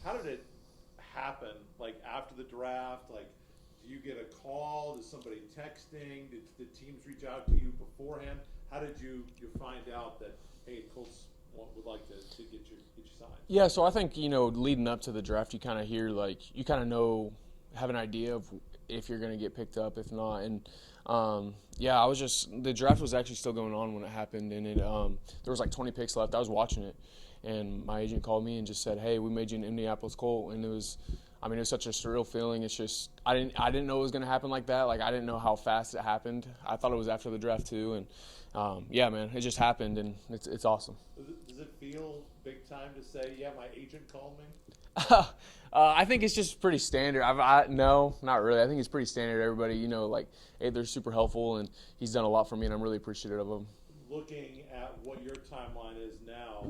how did it happen? Like after the draft, like do you get a call? Is somebody texting? Did teams reach out to you beforehand? How did you find out that, hey, Colts would like to get you signed? Yeah, so I think, leading up to the draft, you kind of hear, you kind of know, have an idea of if you're going to get picked up, if not. And, the draft was actually still going on when it happened, and there was 20 picks left. I was watching it, and my agent called me and just said, hey, we made you an Indianapolis Colt. And it was such a surreal feeling. It's just, I didn't know it was going to happen like that. I didn't know how fast it happened. I thought it was after the draft, too. And, man, it just happened, and it's awesome. Does it feel big time to say, yeah, my agent called me? I think it's just pretty standard. No, not really. I think it's pretty standard. Everybody, hey, they're super helpful, and he's done a lot for me, and I'm really appreciative of him. Looking at what your timeline is now,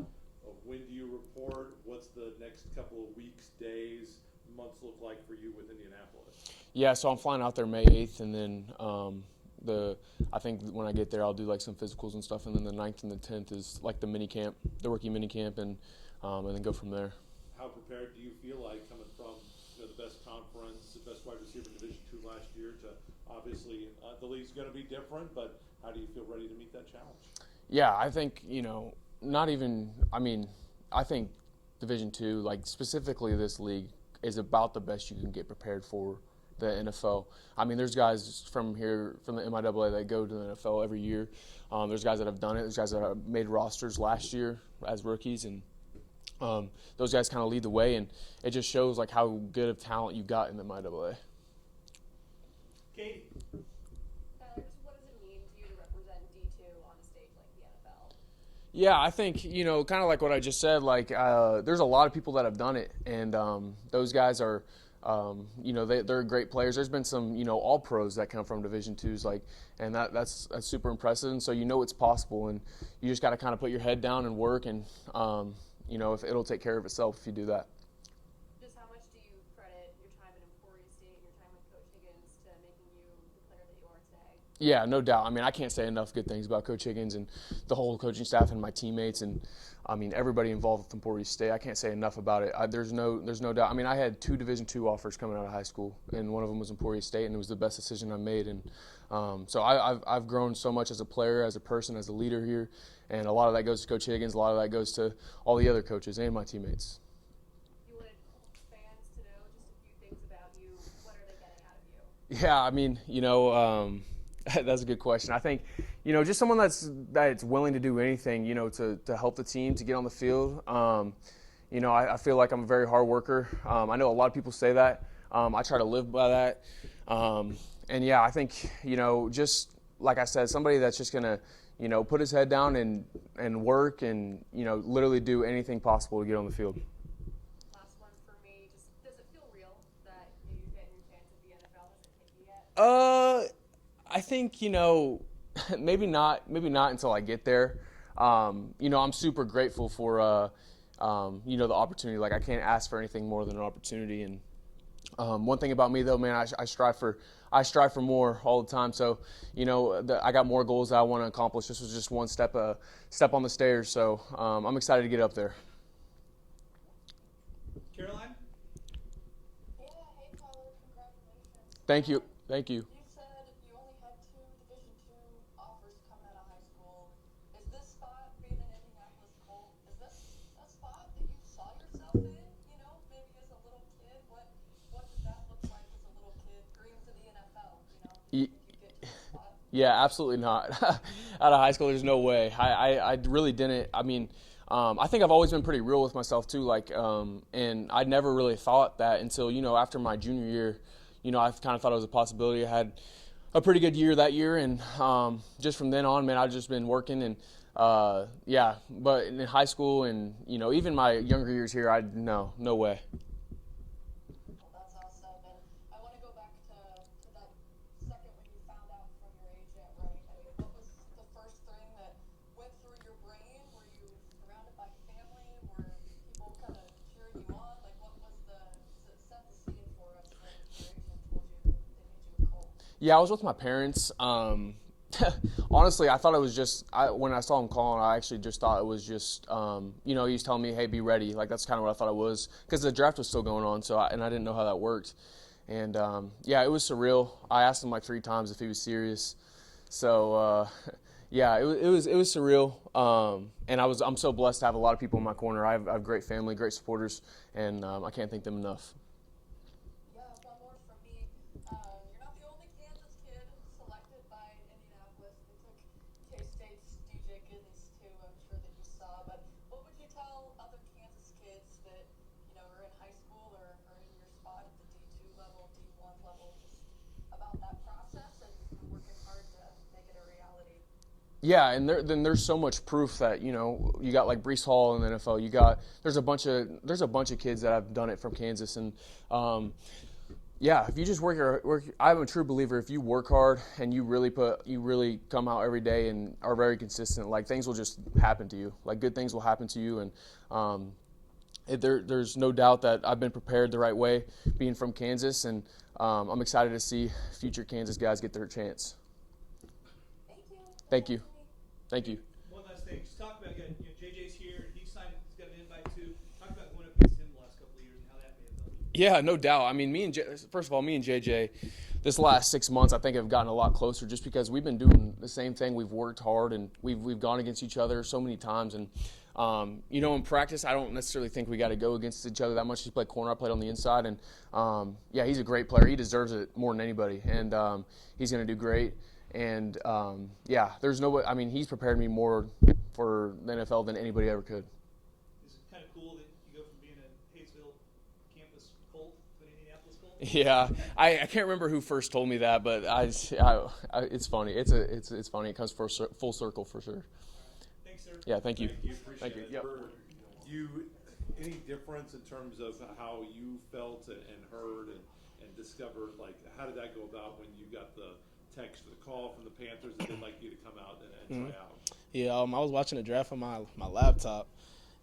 when do you report? What's the next couple of weeks, days, months look like for you with Indianapolis? Yeah, so I'm flying out there May 8th, and then I think when I get there, I'll do some physicals and stuff, and then the 9th and the 10th is the mini camp, the rookie mini camp, and then go from there. How prepared do you feel like coming from the best conference, the best wide receiver in Division II last year to obviously the league's going to be different, but how do you feel ready to meet that challenge? Yeah, I think, I think Division II, specifically this league, is about the best you can get prepared for the NFL. There's guys from here, from the MIAA, that go to the NFL every year. There's guys that have done it. There's guys that have made rosters last year as rookies, and those guys kind of lead the way, and it just shows how good of talent you got in the MIAA. Katie. Tyler, what does it mean to you to represent D2 on a stage like the NFL? Yeah, I think, kind of like what I just said, there's a lot of people that have done it, and those guys are, they're great players. There's been some, all pros that come from Division IIs, and that's super impressive, and so it's possible, and you just got to kind of put your head down and work, and, if it'll take care of itself if you do that. Just how much do you credit your time at Emporia State and your time with Coach Higgins to making you the player that you are today? Yeah, no doubt. I can't say enough good things about Coach Higgins and the whole coaching staff and my teammates and, everybody involved with Emporia State. I can't say enough about it. There's no doubt. I had 2 Division II offers coming out of high school, and one of them was Emporia State, and it was the best decision I made. And so I've grown so much as a player, as a person, as a leader here, and a lot of that goes to Coach Higgins. A lot of that goes to all the other coaches and my teammates. You wanted Colts fans to know just a few things about you. What are they getting out of you? Yeah, that's a good question. I think, just someone that's willing to do anything, to help the team, to get on the field. I feel like I'm a very hard worker. I know a lot of people say that. I try to live by that. And yeah, I think, just like I said, somebody that's just going to, put his head down and work and, literally do anything possible to get on the field. Last one for me. Just, does it feel real that you're getting your chance at the NFL? Has it hit you yet? I think, maybe not until I get there. I'm super grateful for, the opportunity. I can't ask for anything more than an opportunity. And one thing about me, though, man, I strive for more all the time. So, I got more goals that I want to accomplish. This was just one step on the stairs. So I'm excited to get up there. Caroline? Yeah, hey Tyler, congratulations. Thank you. You said you only had 2 Division II offers coming out of high school. Is this spot, being an Indianapolis Colt, is this a spot that you saw yourself in, maybe as a little kid? What did that look like as a little kid, dreams of the NFL, Did you get to this spot? Yeah, absolutely not. Out of high school, there's no way. I really didn't. I think I've always been pretty real with myself too. And I never really thought that until after my junior year. I kind of thought it was a possibility. I had a pretty good year that year, and just from then on, man, I've just been working and But in high school and even my younger years here, no way. Well, that's awesome. And I want to go back to that second when you found out from your agent, right? What was the first thing that went through your brain? Were you surrounded by family? Were people kind of cheering you on? What was set the scene for us when your agent told you that they made you a Colt? Yeah, I was with my parents. Honestly, I thought it was just when I saw him calling, I actually just thought it was just he was telling me, hey, be ready. Like, that's kind of what I thought it was, because the draft was still going on, and I didn't know how that worked. And it was surreal. I asked him like 3 times if he was serious. So it was surreal. And I'm so blessed to have a lot of people in my corner. I have great family, great supporters, and I can't thank them enough. Yeah, one more from me. You're not the only Kansas kid selected by Indianapolis. They took K-State's DJ Giddens too. I'm sure that you saw. But what would you tell other Kansas kids that are in high school or in your spot at the D2 level, D1 level, just about that process and working hard to make it a reality? Yeah, and there's so much proof that you got like Breece Hall in the NFL. There's a bunch of kids that have done it from Kansas, and if you just work. I'm a true believer. If you work hard and you really come out every day and are very consistent, like, things will just happen to you. Like, good things will happen to you, and there's no doubt that I've been prepared the right way, being from Kansas, and I'm excited to see future Kansas guys get their chance. Thank you. Thank you. One last thing. Just talk about, JJ's here. He's got an invite too. Talk about going up against him the last couple of years and how that may have done. Yeah, no doubt. I mean, first of all, me and JJ, this last 6 months, I think have gotten a lot closer, just because we've been doing the same thing. We've worked hard, and we've gone against each other so many times. And in practice, I don't necessarily think we got to go against each other that much. He played corner, I played on the inside, and he's a great player. He deserves it more than anybody, and he's going to do great. And there's nobody. I mean, he's prepared me more for the NFL than anybody ever could. Is it kind of cool that you go from being a Hayesville campus Colt to an Indianapolis Colt? Yeah, I can't remember who first told me that, but it's funny. It's funny. It comes full circle for sure. Right. Thanks, sir. Yeah, thank you. Thank you. Yep. Any difference in terms of how you felt and heard and discovered, like, how did that go about when you got the text or the call from the Panthers that they'd like you to come out and try out? Yeah, I was watching the draft on my laptop,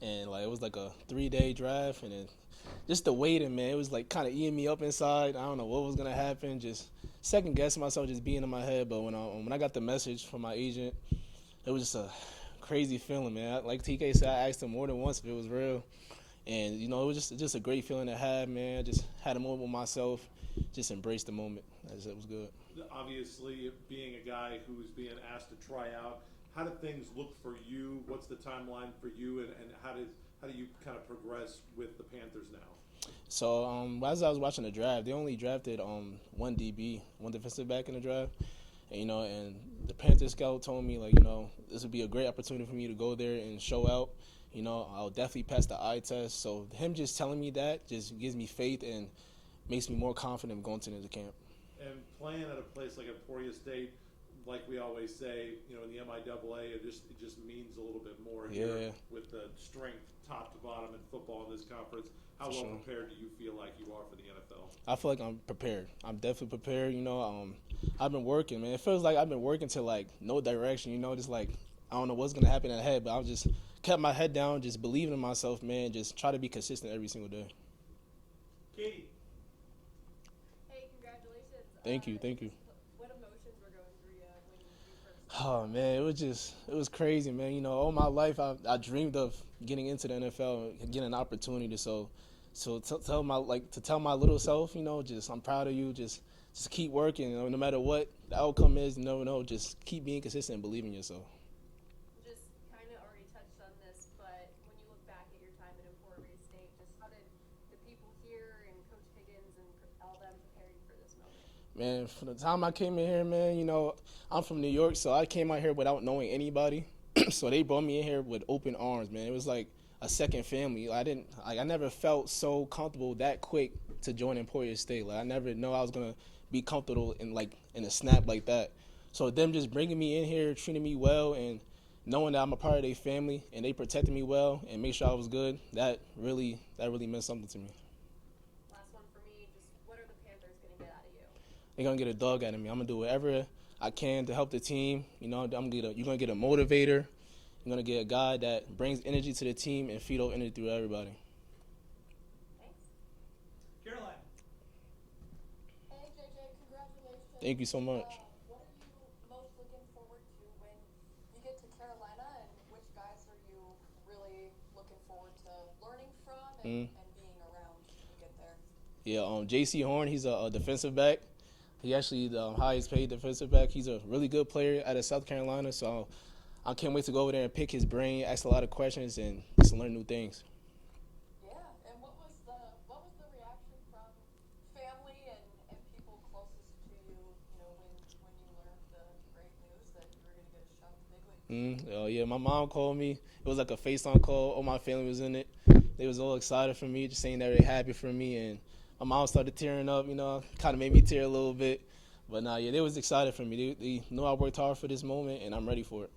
and it was like a 3-day draft, and then just the waiting, man, it was like kind of eating me up inside. I don't know what was gonna happen, just second guessing myself, just being in my head. But when I got the message from my agent, it was just a crazy feeling, man. Like TK said, I asked him more than once if it was real, and it was just a great feeling to have, man. I just had a moment with myself, just embraced the moment. It was good. Obviously, being a guy who's being asked to try out, how do things look for you? What's the timeline for you, and how do you kind of progress with the Panthers now? So as I was watching the draft, they only drafted one DB, one defensive back in the draft, and the Panthers scout told me this would be a great opportunity for me to go there and show out. I'll definitely pass the eye test. So him just telling me that just gives me faith and makes me more confident going into the camp. And playing at a place like Emporia State, like we always say, in the MIAA, it just means a little bit more here with the strength top to bottom in football in this conference. How well prepared do you feel like you are for the NFL? I feel like I'm prepared. I'm definitely prepared. I've been working, man. It feels like I've been working to no direction. Just I don't know what's gonna happen ahead, but I just kept my head down, just believing in myself, man. Just try to be consistent every single day. Katie. Thank you. What emotions were going through you when you first? Oh man, it was crazy, man. All my life I dreamed of getting into the NFL and getting an opportunity. So to tell my little self, just I'm proud of you. Just keep working. No matter what the outcome is, just keep being consistent and believe in yourself. Just kind of already touched on this, but when you look back at your time at Emporia State, just how did the people here and Coach Higgins and all them prepare you for this moment? Man, from the time I came in here, man, I'm from New York, so I came out here without knowing anybody. So they brought me in here with open arms, man. It was like a second family. I never felt so comfortable that quick to join Emporia State. I never know I was gonna be comfortable in a snap like that. So them just bringing me in here, treating me well, and knowing that I'm a part of their family and they protected me well and make sure I was good, that really meant something to me. Last one for me, just what are the Panthers going to get out of you? They're going to get a dog out of me. I'm going to do whatever I can to help the team. You're going to get a motivator. You're going to get a guy that brings energy to the team and feed off energy through everybody. Thanks. Caroline. Hey, JJ, congratulations. Thank you so much. What are you most looking forward forward to learning from and being around when you get there? Yeah, J.C. Horn, he's a defensive back. He actually the highest paid defensive back. He's a really good player out of South Carolina, so I can't wait to go over there and pick his brain, ask a lot of questions, and just learn new things. Yeah, and what was the reaction from family and people closest to you, when you learned the great news that you were going to get a shot at the big league? Yeah, my mom called me. It was like a FaceTime call. All my family was in it. They was all excited for me, just saying that they're happy for me, and my mom started tearing up, kind of made me tear a little bit. But yeah, they was excited for me. They know I worked hard for this moment, and I'm ready for it.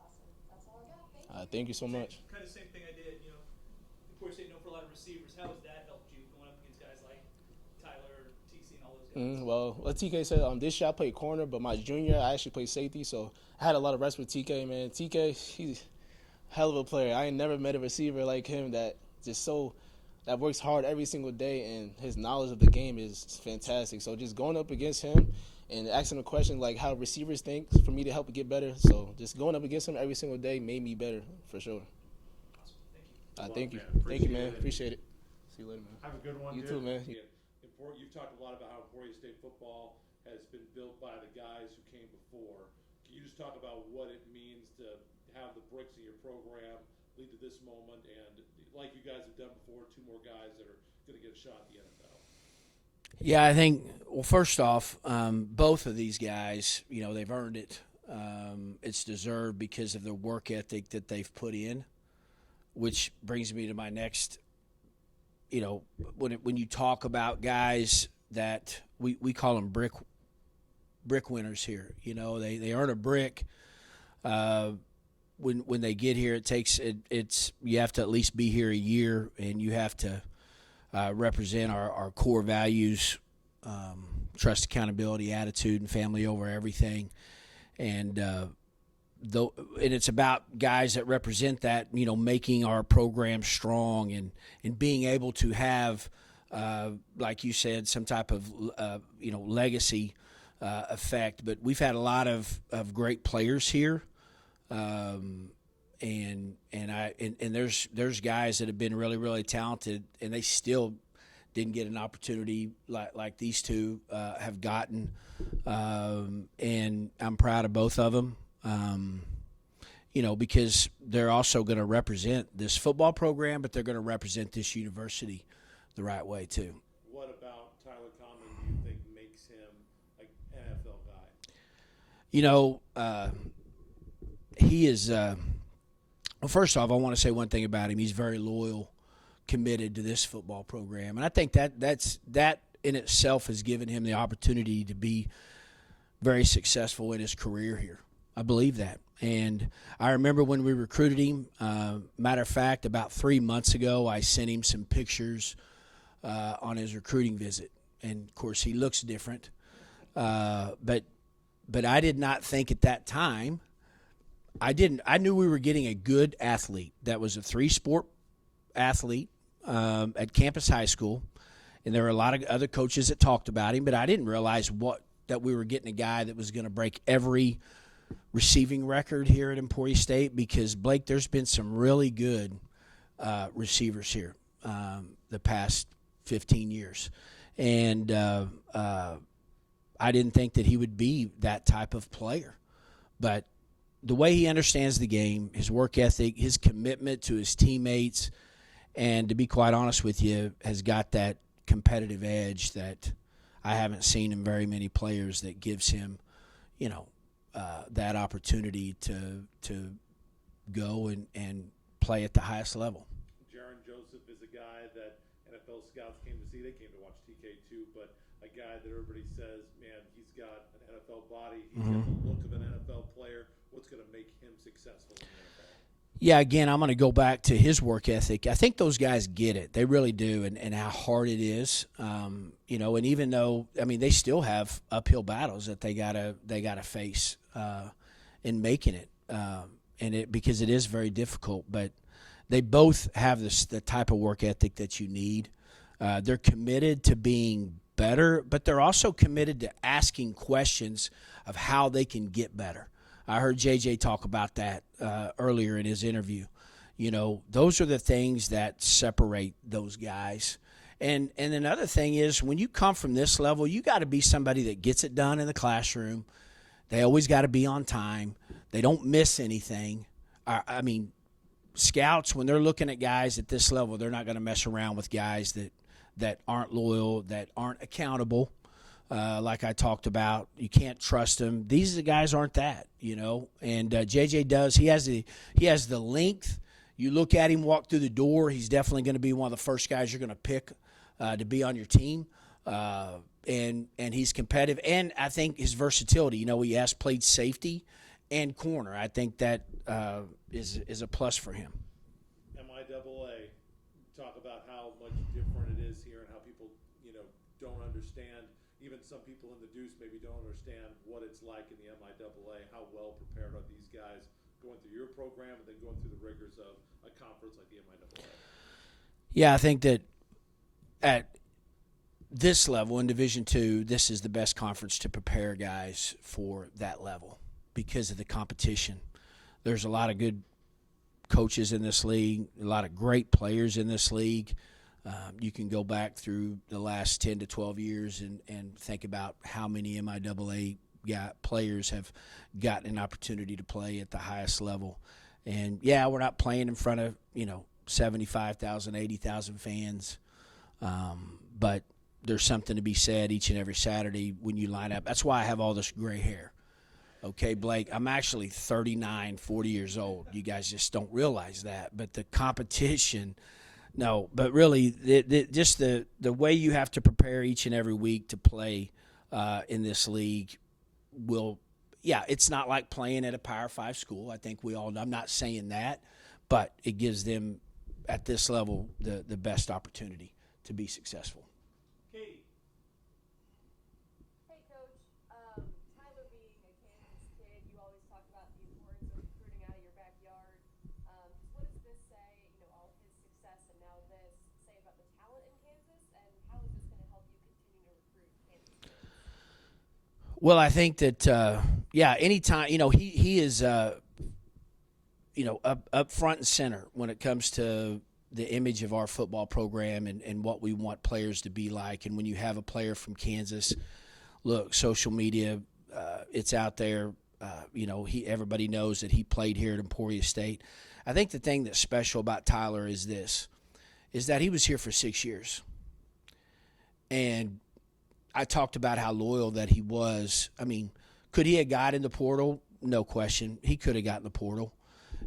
Awesome. That's all I got. Thank you so much. Kind of same thing I did. Emporia State known for a lot of receivers. How has that helped you going up against guys like Tyler, TC, and all those guys? Well, what TK said, this year I played corner, but my junior I actually played safety, so I had a lot of rest with TK, man. TK, he's a hell of a player. I ain't never met a receiver like him that works hard every single day, and his knowledge of the game is fantastic. So just going up against him and asking a question like how receivers think for me to help get better. So just going up against him every single day made me better for sure. Awesome. Thank you. Man. Thank you, man. It. Appreciate it. See you later, man. Have a good one, You dude. too, man. Yeah. You've talked a lot about how Emporia State football has been built by the guys who came before. Can you just talk about what it means to have the bricks in your program lead to this moment, and like you guys have done before, 2 more guys that are going to get a shot at the NFL? Yeah, I think, well, first off, both of these guys, they've earned it. It's deserved because of the work ethic that they've put in, which brings me to my next, when you talk about guys that we call them brick winners here. They earn a brick. When they get here, you have to at least be here a year, and you have to represent our core values, trust, accountability, attitude, and family over everything. And it's about guys that represent that, making our program strong and being able to have, like you said, some type of legacy effect. But we've had a lot of great players here. And there's guys that have been really, really talented, and they still didn't get an opportunity like these two have gotten. And I'm proud of both of them, because they're also going to represent this football program, but they're going to represent this university the right way too. What about Tyler Kahmann do you think makes him an NFL guy? He is well, first off, I want to say one thing about him. He's very loyal, committed to this football program, and I think that in itself has given him the opportunity to be very successful in his career here. I believe that. And I remember when we recruited him, matter of fact, about 3 months ago, I sent him some pictures on his recruiting visit. And, of course, he looks different. But I did not think at that time, I knew we were getting a good athlete that was a 3-sport athlete at Campus High School. And there were a lot of other coaches that talked about him, but I didn't realize that we were getting a guy that was going to break every receiving record here at Emporia State, because, Blake, there's been some really good receivers here the past 15 years. And I didn't think that he would be that type of player. But the way he understands the game, his work ethic, his commitment to his teammates, and to be quite honest with you, has got that competitive edge that I haven't seen in very many players that gives him, that opportunity to go and play at the highest level. Jaaron Joseph is a guy that NFL scouts came to see. They came to watch TK too, but a guy that everybody says, man, he's got an NFL body. He's got the look of an NFL player. What's going to make him successful in the NFL? Yeah, again, I'm going to go back to his work ethic. I think those guys get it. They really do, and how hard it is. And even though, they still have uphill battles that they gotta face in making it, because it is very difficult. But they both have the type of work ethic that you need. They're committed to being better, but they're also committed to asking questions of how they can get better. I heard JJ talk about that earlier in his interview. You know, those are the things that separate those guys. And another thing is, when you come from this level, you got to be somebody that gets it done in the classroom. They always got to be on time. They don't miss anything. I mean, scouts, when they're looking at guys at this level, they're not going to mess around with guys that aren't loyal, that aren't accountable. Like I talked about, you can't trust them. These guys aren't that, you know. And JJ does. He has the length. You look at him walk through the door, he's definitely going to be one of the first guys you're going to pick to be on your team. And he's competitive. And I think his versatility, you know, he has played safety and corner. I think that is a plus for him. MIAA, talk about how much different it is here and how people, you know, don't understand. Even some people in the Deuce maybe don't understand what it's like in the MIAA. How well prepared are these guys going through your program and then going through the rigors of a conference like the MIAA? Yeah, I think that at this level in Division II, this is the best conference to prepare guys for that level because of the competition. There's a lot of good coaches in this league, a lot of great players in this league. You can go back through the last 10 to 12 years and think about how many MIAA players have gotten an opportunity to play at the highest level. And, yeah, we're not playing in front of, you know, 75,000, 80,000 fans. But there's something to be said each and every Saturday when you line up. That's why I have all this gray hair. Okay, Blake, I'm actually 39, 40 years old. You guys just don't realize that. But the competition, no. But really, just the way you have to prepare each and every week to play in this league will, yeah, it's not like playing at a Power 5 school. I think we all know. I'm not saying that. But it gives them, at this level, the best opportunity to be successful. Katie. Hey, Coach. Tyler being a Kansas kid, you always talk about the importance of recruiting out of your backyard. What does this say, you know, all of his success and now this, say about the talent in Kansas, and how is this going to help you continue to recruit Kansas kids? Well, I think that, anytime, you know, he is, up front and center when it comes to the image of our football program and what we want players to be like. And when you have a player from Kansas, look, social media, it's out there. Everybody knows that he played here at Emporia State. I think the thing that's special about Tyler is that he was here for 6 years. And I talked about how loyal that he was. I mean, could he have got in the portal? No question. He could have got in the portal.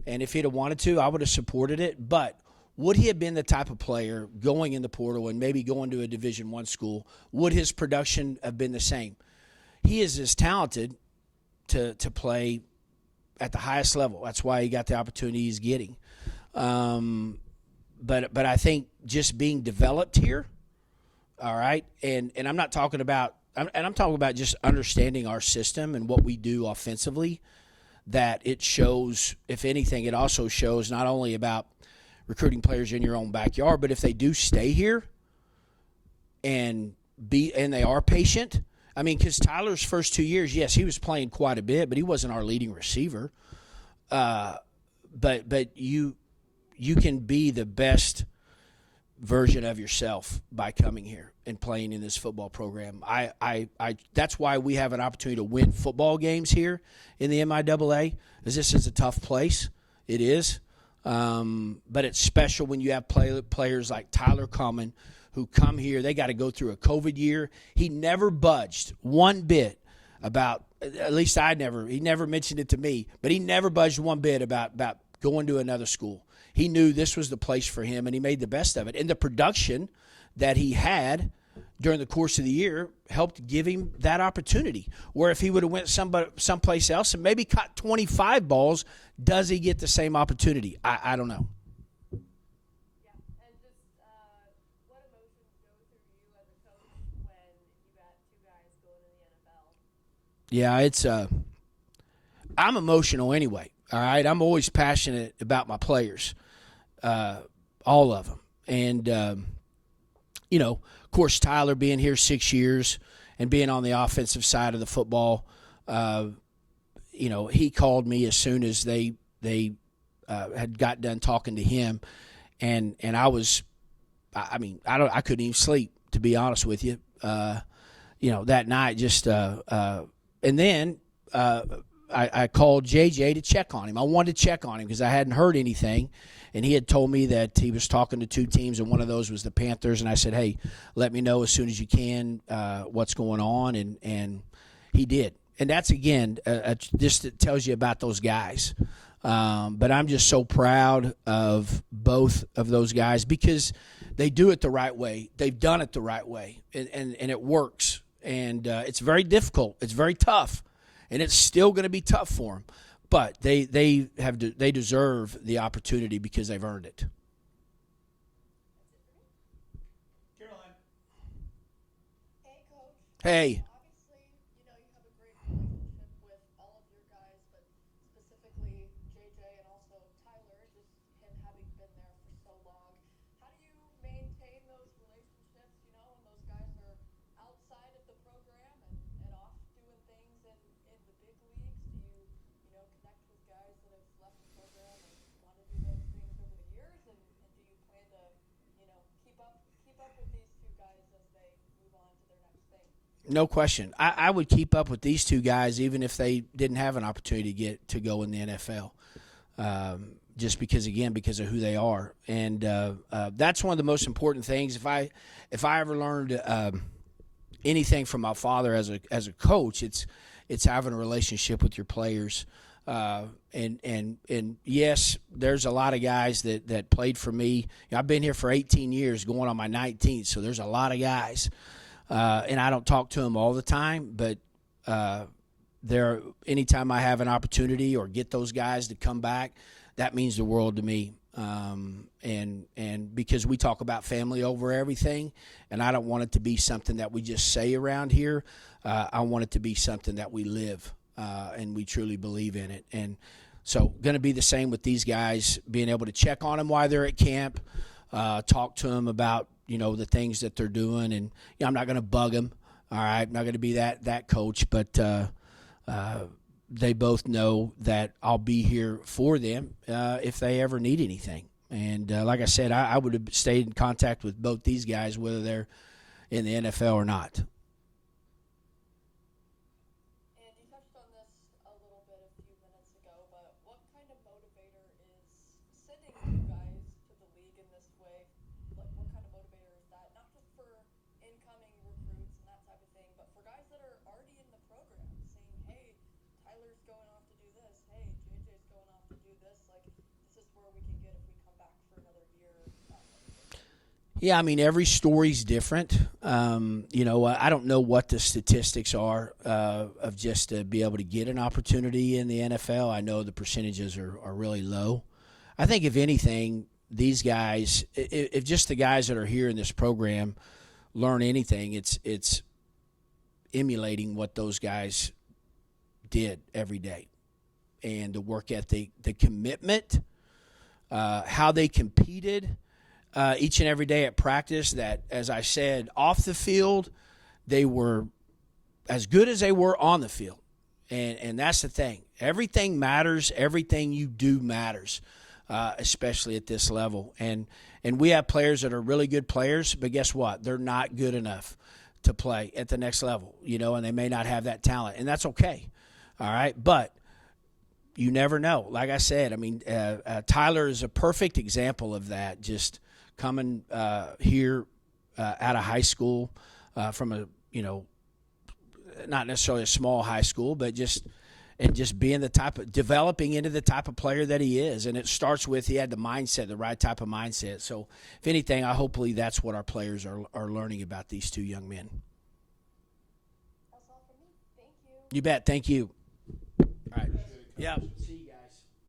And if he'd have wanted to, I would have supported it. But would he have been the type of player going in the portal and maybe going to a Division I school? Would his production have been the same? He is as talented to play at the highest level. That's why he got the opportunity he's getting. But I think just being developed here, all right, and I'm not talking about I'm talking about just understanding our system and what we do offensively, that it shows, if anything, it also shows not only about recruiting players in your own backyard, but if they do stay here and they are patient. I mean, because Tyler's first 2 years, yes, he was playing quite a bit, but he wasn't our leading receiver. But you can be the best version of yourself by coming here and playing in this football program. I that's why we have an opportunity to win football games here in the MIAA, as this is a tough place. It is. But it's special when you have players like Tyler Kahmann who come here. They got to go through a COVID year. He never budged one bit about, at least he never mentioned it to me, but he never budged one bit about going to another school. He knew this was the place for him, and he made the best of it. And the production that he had during the course of the year helped give him that opportunity. Where if he would have went someplace else and maybe caught 25 balls, does he get the same opportunity? I don't know. Yeah, and just what emotions go through you as a coach when you got two guys going to the NFL? Yeah, it's I'm emotional anyway. All right, I'm always passionate about my players, all of them, and of course, Tyler being here 6 years and being on the offensive side of the football, he called me as soon as they had got done talking to him, and I couldn't even sleep, to be honest with you. That night and then I called JJ to check on him. I wanted to check on him because I hadn't heard anything, and he had told me that he was talking to 2 teams, and one of those was the Panthers. And I said, "Hey, let me know as soon as you can what's going on," and he did. And that's again just tells you about those guys. But I'm just so proud of both of those guys because they do it the right way. They've done it the right way, and it works. And it's very difficult. It's very tough, and it's still going to be tough for them. But they deserve the opportunity because they've earned it. Caroline. Hey, Coach. Hey. Obviously, you have a great relationship with all of your guys, but specifically JJ and also Tyler, just him having been there for so long. How do you maintain those relationships, when those guys are outside of the program and off doing things in the big leagues? Do you, connect with guys that have left the program and want to do those things over the years? And do you plan to, keep up with these 2 guys as they move on to their next thing? No question. I would keep up with these 2 guys even if they didn't have an opportunity to go in the NFL, just because of who they are. And that's one of the most important things. If I ever learned anything from my father as a coach, it's having a relationship with your players. And yes, there's a lot of guys that played for me. I've been here for 18 years, going on my 19th, so there's a lot of guys. And I don't talk to them all the time, but anytime I have an opportunity or get those guys to come back, that means the world to me. And because we talk about family over everything, and I don't want it to be something that we just say around here. I want it to be something that we live, and we truly believe in it. And so going to be the same with these guys, being able to check on them while they're at camp, talk to them about, the things that they're doing. And I'm not going to bug them. All right. I'm not going to be that coach, but they both know that I'll be here for them if they ever need anything. And like I said, I would have stayed in contact with both these guys, whether they're in the NFL or not. And you touched on this a little bit a few minutes ago, but what kind of motivator is sending 2 guys to the league in this way? Like, what kind of motivator is that? Not just for incoming recruits and that type of thing, but for guys that are already in the program saying, hey, Tyler's going off to do this. Hey, JJ's going off to do this. Like, this is where we can get if we come back for another year. Yeah, I mean, every story's different. I don't know what the statistics are of just to be able to get an opportunity in the NFL. I know the percentages are really low. I think, if anything, these guys, if just the guys that are here in this program learn anything, it's emulating what those guys did every day. And the work ethic, the commitment, how they competed each and every day at practice, that, as I said, off the field, they were as good as they were on the field. And that's the thing. Everything matters. Everything you do matters, especially at this level. And we have players that are really good players, but guess what? They're not good enough to play at the next level, and they may not have that talent. And that's okay. All right? But you never know. Like I said, I mean, Tyler is a perfect example of that, just coming here out of high school from a, not necessarily a small high school, but just being developing into the type of player that he is. And it starts with, he had the mindset, the right type of mindset. So if anything, hopefully that's what our players are learning about these 2 young men. That's all for me. Thank you. You bet. Thank you. All right. Yeah. See you.